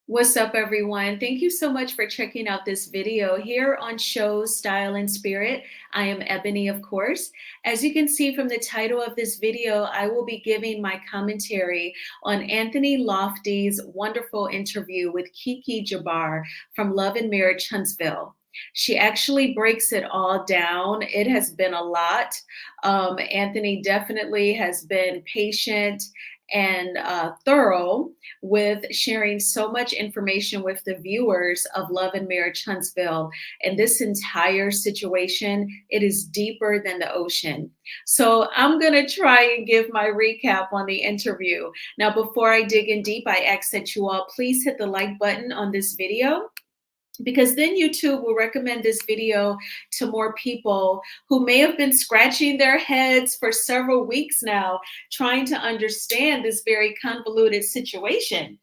What's up, everyone? Thank you so much for checking out this video here on Show Style and Spirit. I am Ebony, of course. As you can see from the title of this video, I will be giving my commentary on Anthony Lofties' wonderful interview with Keke Jabbar from Love and Marriage Huntsville. She actually breaks it all down. It has been a lot. Anthony definitely has been patient and thorough with sharing so much information with the viewers of Love and Marriage Huntsville. And this entire situation, it is deeper than the ocean. So I'm going to try and give my recap on the interview. Now, before I dig in deep, I ask that you all please hit the like button on this video, because then YouTube will recommend this video to more people who may have been scratching their heads for several weeks now, trying to understand this very convoluted situation.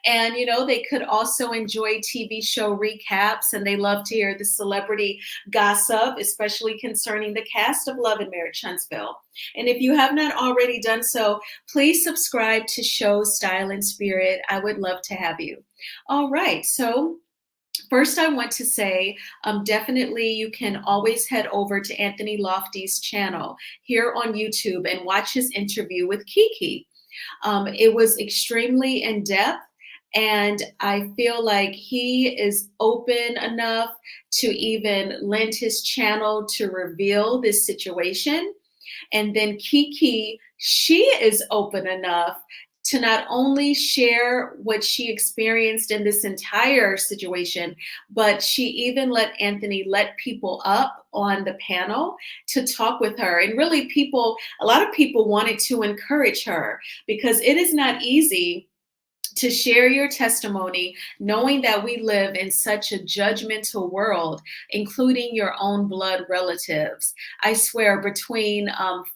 And, they could also enjoy TV show recaps, and they love to hear the celebrity gossip, especially concerning the cast of Love and Marriage Huntsville. And if you have not already done so, please subscribe to Show Style and Spirit. I would love to have you. All right. So, first, I want to say definitely you can always head over to Anthony Lofty's channel here on YouTube and watch his interview with Keke. It was extremely in depth, and I feel like he is open enough to even lend his channel to reveal this situation. And then Keke, she is open enough to not only share what she experienced in this entire situation, but she even let Anthony let people up on the panel to talk with her. And really, a lot of people wanted to encourage her, because it is not easy to share your testimony, knowing that we live in such a judgmental world, including your own blood relatives. I swear, between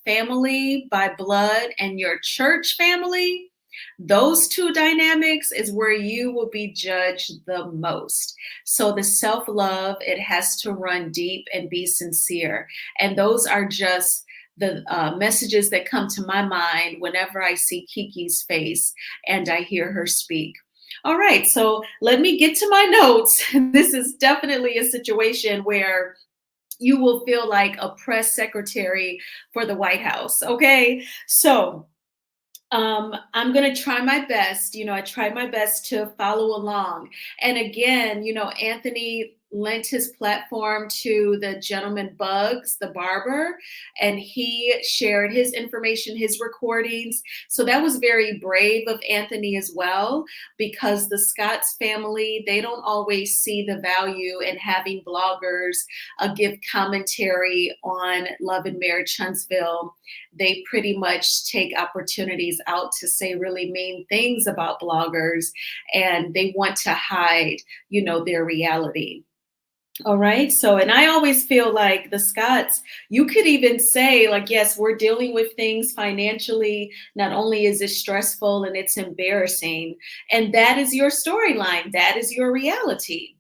family by blood and your church family, those two dynamics is where you will be judged the most. So the self-love, it has to run deep and be sincere. And those are just the messages that come to my mind whenever I see Keke's face and I hear her speak. All right, so let me get to my notes. This is definitely a situation where you will feel like a press secretary for the White House, okay? So I'm going to try my best. I tried my best to follow along. And again, Anthony lent his platform to the gentleman Bugs, the barber, and he shared his information, his recordings. So that was very brave of Anthony as well, because the Scott's family, they don't always see the value in having bloggers give commentary on Love and Marriage Huntsville. They pretty much take opportunities out to say really mean things about bloggers, and they want to hide, their reality. All right. So, and I always feel like the Scots, you could even say, like, yes, we're dealing with things financially. Not only is it stressful and it's embarrassing, and that is your storyline, that is your reality.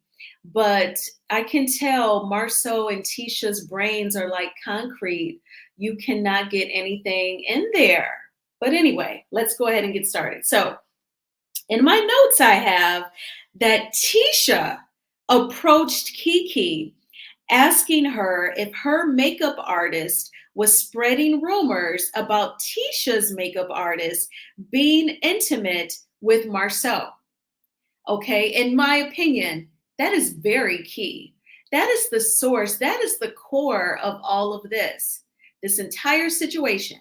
But I can tell Marceau and Tisha's brains are like concrete. You cannot get anything in there. But anyway, let's go ahead and get started. So, in my notes, I have that Tisha approached Keke asking her if her makeup artist was spreading rumors about Tisha's makeup artist being intimate with Marceau. Okay, in my opinion, that is very key. That is the source, that is the core of all of this. This entire situation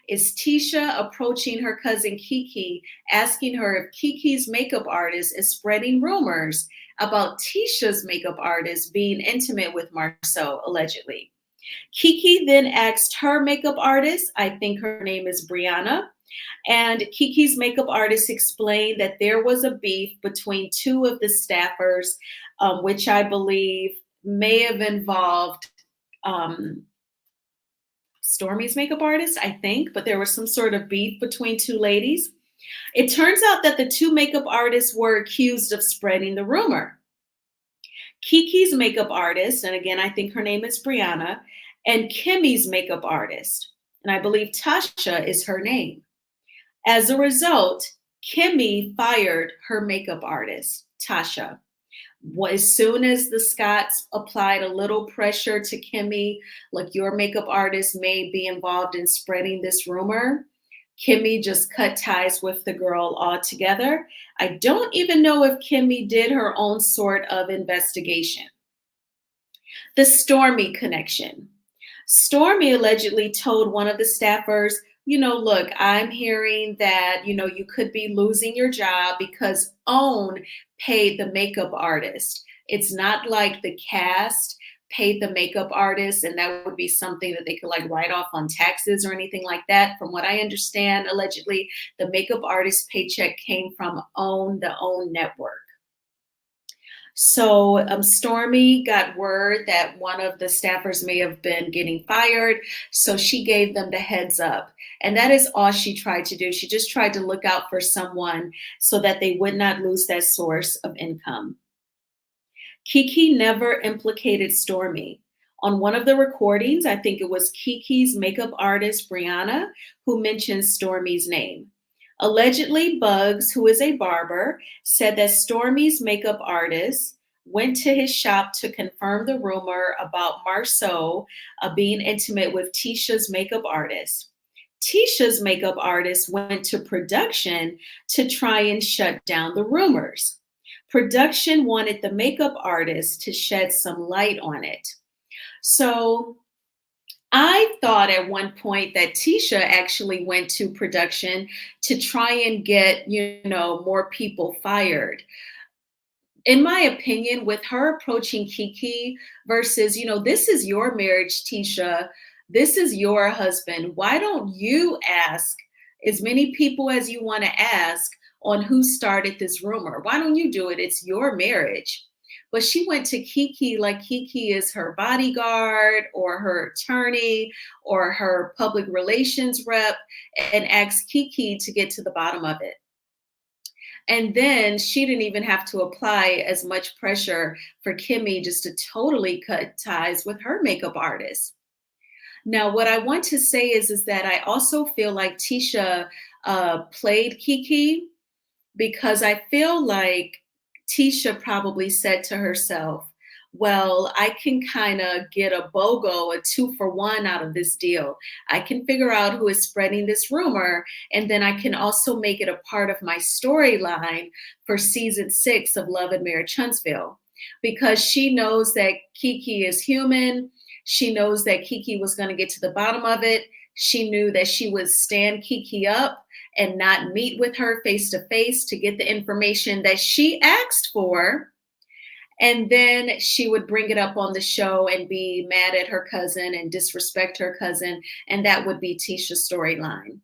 is Tisha approaching her cousin Keke, asking her if Keke's makeup artist is spreading rumors about Tisha's makeup artist being intimate with Marceau, allegedly. Keke then asked her makeup artist, I think her name is Brianna, and Keke's makeup artist explained that there was a beef between two of the staffers, which I believe may have involved Stormy's makeup artist, I think, but there was some sort of beef between two ladies. It turns out that the two makeup artists were accused of spreading the rumor. Keke's makeup artist, and again, I think her name is Brianna, and Kimmy's makeup artist, and I believe Tasha is her name. As a result, Kimmy fired her makeup artist, Tasha. As soon as the Scotts applied a little pressure to Kimmy, like your makeup artist may be involved in spreading this rumor, Kimmy just cut ties with the girl altogether. I don't even know if Kimmy did her own sort of investigation. The Stormy connection. Stormy allegedly told one of the staffers, look, I'm hearing that, you could be losing your job because OWN paid the makeup artist. It's not like the cast paid the makeup artist and that would be something that they could like write off on taxes or anything like that. From what I understand, allegedly, the makeup artist paycheck came from OWN, the OWN network. So Stormy got word that one of the staffers may have been getting fired. So she gave them the heads up. And that is all she tried to do. She just tried to look out for someone so that they would not lose that source of income. Keke never implicated Stormy. On one of the recordings, I think it was Keke's makeup artist, Brianna, who mentioned Stormy's name. Allegedly, Bugs, who is a barber, said that Stormy's makeup artist went to his shop to confirm the rumor about Marceau being intimate with Tisha's makeup artist. Tisha's makeup artist went to production to try and shut down the rumors. Production wanted the makeup artist to shed some light on it. So I thought at one point that Tisha actually went to production to try and get, more people fired. In my opinion, with her approaching Keke versus, this is your marriage, Tisha, this is your husband. Why don't you ask as many people as you want to ask on who started this rumor? Why don't you do it? It's your marriage. But she went to Keke like Keke is her bodyguard or her attorney or her public relations rep and asked Keke to get to the bottom of it. And then she didn't even have to apply as much pressure for Kimmy just to totally cut ties with her makeup artist. Now, what I want to say is that I also feel like Tisha played Keke because I feel like Tisha probably said to herself, well, I can kind of get a BOGO, a 2-for-1 out of this deal. I can figure out who is spreading this rumor, and then I can also make it a part of my storyline for season 6 of Love and Marriage Huntsville. Because she knows that Keke is human. She knows that Keke was going to get to the bottom of it. She knew that she would stand Keke up and not meet with her face to face to get the information that she asked for. And then she would bring it up on the show and be mad at her cousin and disrespect her cousin. And that would be Tisha's storyline.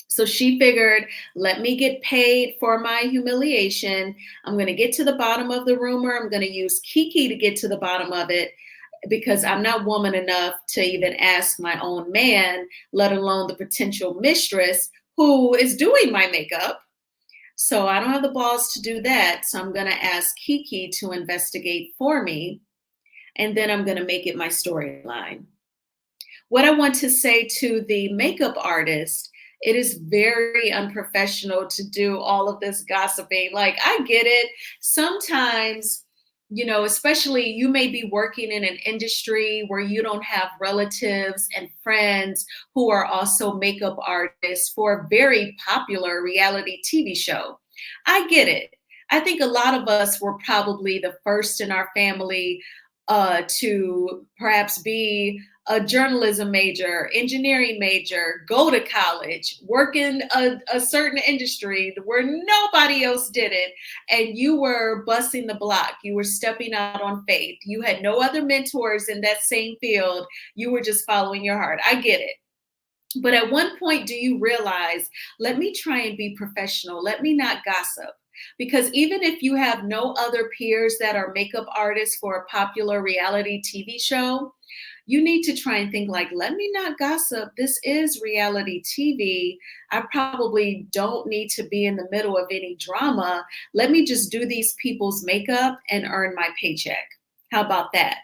So she figured, let me get paid for my humiliation. I'm going to get to the bottom of the rumor. I'm going to use Keke to get to the bottom of it, because I'm not woman enough to even ask my own man, let alone the potential mistress who is doing my makeup. So I don't have the balls to do that. So I'm going to ask Keke to investigate for me. And then I'm going to make it my storyline. What I want to say to the makeup artist, it is very unprofessional to do all of this gossiping. Like, I get it. Sometimes, especially you may be working in an industry where you don't have relatives and friends who are also makeup artists for a very popular reality TV show. I get it. I think a lot of us were probably the first in our family to perhaps be a journalism major, engineering major, go to college, work in a certain industry where nobody else did it, and you were busting the block. You were stepping out on faith. You had no other mentors in that same field. You were just following your heart. I get it. But at one point, do you realize, let me try and be professional. Let me not gossip. Because even if you have no other peers that are makeup artists for a popular reality TV show, you need to try and think like, let me not gossip. This is reality TV. I probably don't need to be in the middle of any drama. Let me just do these people's makeup and earn my paycheck. How about that?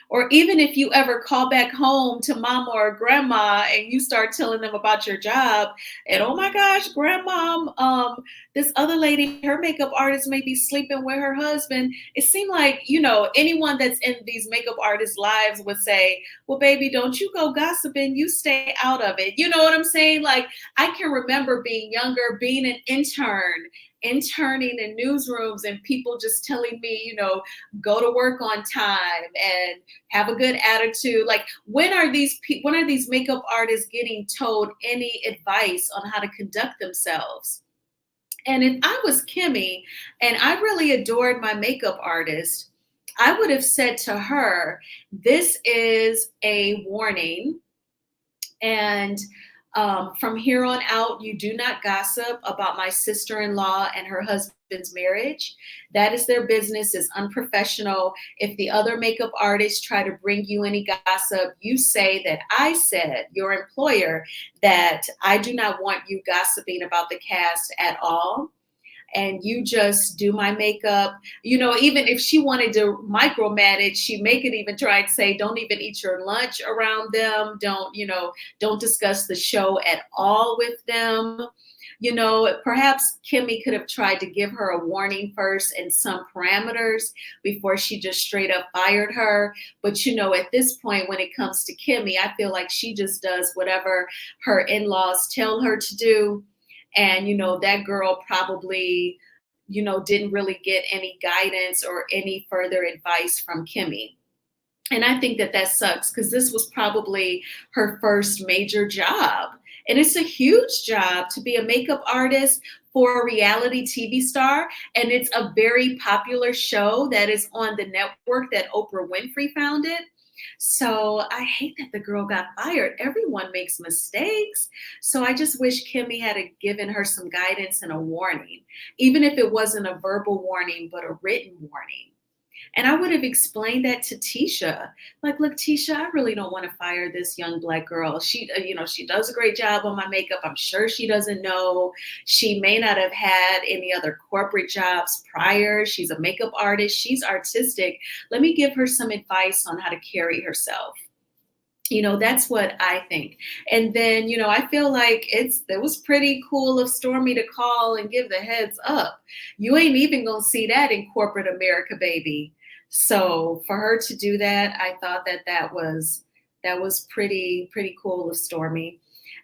Or even if you ever call back home to mama or grandma and you start telling them about your job, and oh my gosh, grandma, this other lady, her makeup artist may be sleeping with her husband. It seemed like, anyone that's in these makeup artists' lives would say, well, baby, don't you go gossiping, you stay out of it. You know what I'm saying? Like, I can remember being younger, being an intern, interning in newsrooms, and people just telling me, go to work on time and have a good attitude. Like, when are these makeup artists getting told any advice on how to conduct themselves? And if I was Kimmy and I really adored my makeup artist, I would have said to her, this is a warning. And from here on out, you do not gossip about my sister-in-law and her husband's marriage. That is their business. It's unprofessional. If the other makeup artists try to bring you any gossip, you say that I said, your employer, that I do not want you gossiping about the cast at all, and you just do my makeup. Even if she wanted to micromanage, she may could even try and say, don't even eat your lunch around them. Don't discuss the show at all with them. Perhaps Kimmy could have tried to give her a warning first and some parameters before she just straight up fired her. But at this point, when it comes to Kimmy, I feel like she just does whatever her in-laws tell her to do. And, that girl probably, didn't really get any guidance or any further advice from Kimmy. And I think that sucks, because this was probably her first major job. And it's a huge job to be a makeup artist for a reality TV star. And it's a very popular show that is on the network that Oprah Winfrey founded. So I hate that the girl got fired. Everyone makes mistakes. So I just wish Kimmy had given her some guidance and a warning, even if it wasn't a verbal warning, but a written warning. And I would have explained that to Tisha. Like, look, Tisha, I really don't want to fire this young Black girl. She does a great job on my makeup. I'm sure she doesn't know. She may not have had any other corporate jobs prior. She's a makeup artist. She's artistic. Let me give her some advice on how to carry herself. That's what I think. And then, I feel like it was pretty cool of Stormy to call and give the heads up. You ain't even gonna see that in corporate America, baby. So for her to do that, I thought that was pretty cool of Stormy.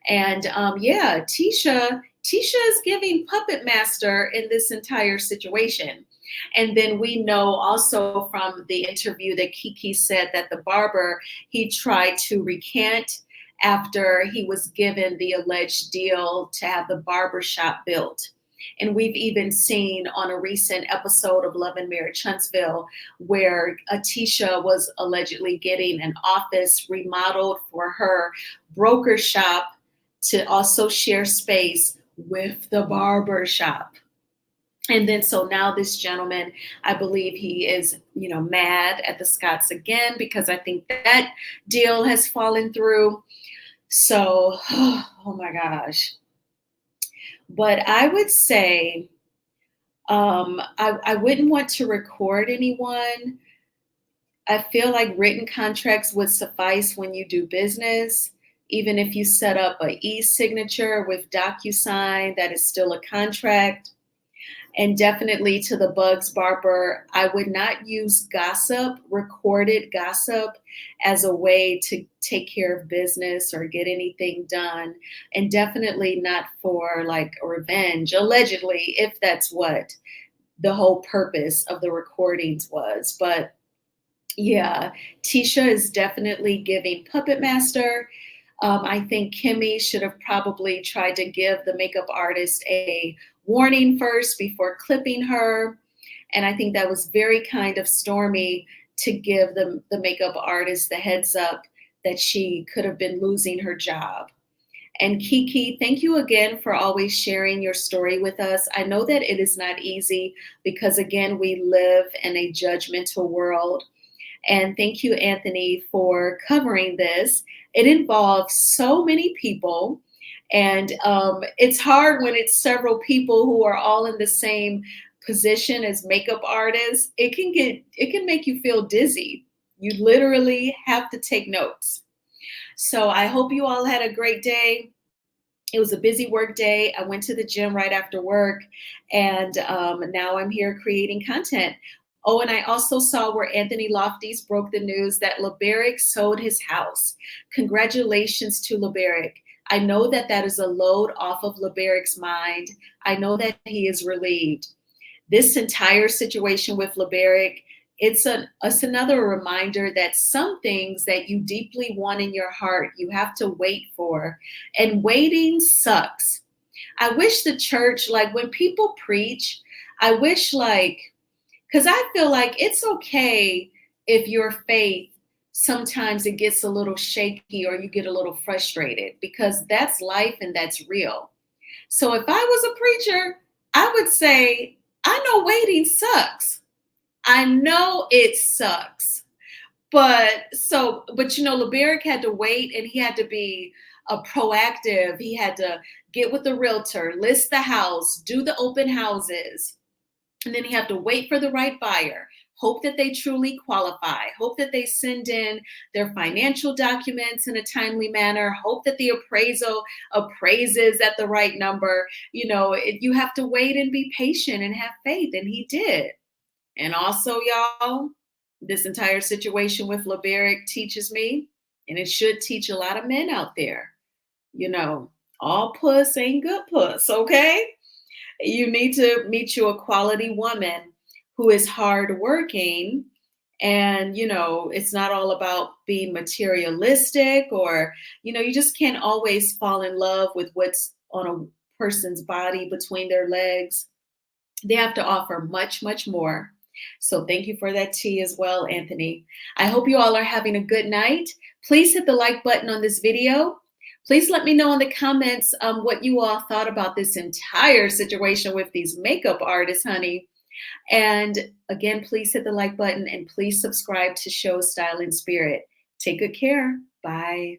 And yeah, Tisha is giving puppet master in this entire situation. And then we know also from the interview that Keke said that the barber, he tried to recant after he was given the alleged deal to have the barber shop built. And we've even seen on a recent episode of Love and Marriage Huntsville where Tisha was allegedly getting an office remodeled for her broker shop to also share space with the barber shop. And then so now this gentleman, I believe he is, mad at the Scotts again, because I think that deal has fallen through. So, oh my gosh. But I would say I wouldn't want to record anyone. I feel like written contracts would suffice when you do business. Even if you set up an e-signature with DocuSign, that is still a contract. And definitely to the Bugs Barber, I would not use gossip, recorded gossip, as a way to take care of business or get anything done. And definitely not for like revenge, allegedly, if that's what the whole purpose of the recordings was. But yeah, Tisha is definitely giving puppet master. I think Kimmy should have probably tried to give the makeup artist a warning first before clipping her. And I think that was very kind of Stormy to give the makeup artist the heads up that she could have been losing her job. And Keke, thank you again for always sharing your story with us. I know that it is not easy because, again, we live in a judgmental world. And thank you, Anthony, for covering this. It involves so many people. And it's hard when it's several people who are all in the same position as makeup artists. It can make you feel dizzy. You literally have to take notes. So I hope you all had a great day. It was a busy work day. I went to the gym right after work, and now I'm here creating content. Oh, and I also saw where Anthony Lofties broke the news that Learic sold his house. Congratulations to Learic. I know that that is a load off of Learic's mind. I know that he is relieved. This entire situation with Learic, it's another reminder that some things that you deeply want in your heart, you have to wait for. And waiting sucks. I wish the church, like when people preach, I wish like, because I feel like it's okay if your faith sometimes it gets a little shaky or you get a little frustrated because that's life and that's real. So if I was a preacher, I would say, I know waiting sucks. I know it sucks. But you know, Learic had to wait and he had to be proactive. He had to get with the realtor, list the house, do the open houses, and then you have to wait for the right buyer. Hope that they truly qualify. Hope that they send in their financial documents in a timely manner. Hope that the appraisal appraises at the right number. You know, you have to wait and be patient and have faith. And he did. And also, y'all, this entire situation with Learic teaches me, and it should teach a lot of men out there, you know, all puss ain't good puss, okay? You need to meet you a quality woman who is hardworking. And, you know, it's not all about being materialistic or, you know, you just can't always fall in love with what's on a person's body between their legs. They have to offer much, much more. So thank you for that tea as well, Anthony. I hope you all are having a good night. Please hit the like button on this video. Please let me know in the comments what you all thought about this entire situation with these makeup artists, honey. And again, please hit the like button and please subscribe to Show Style and Spirit. Take good care. Bye.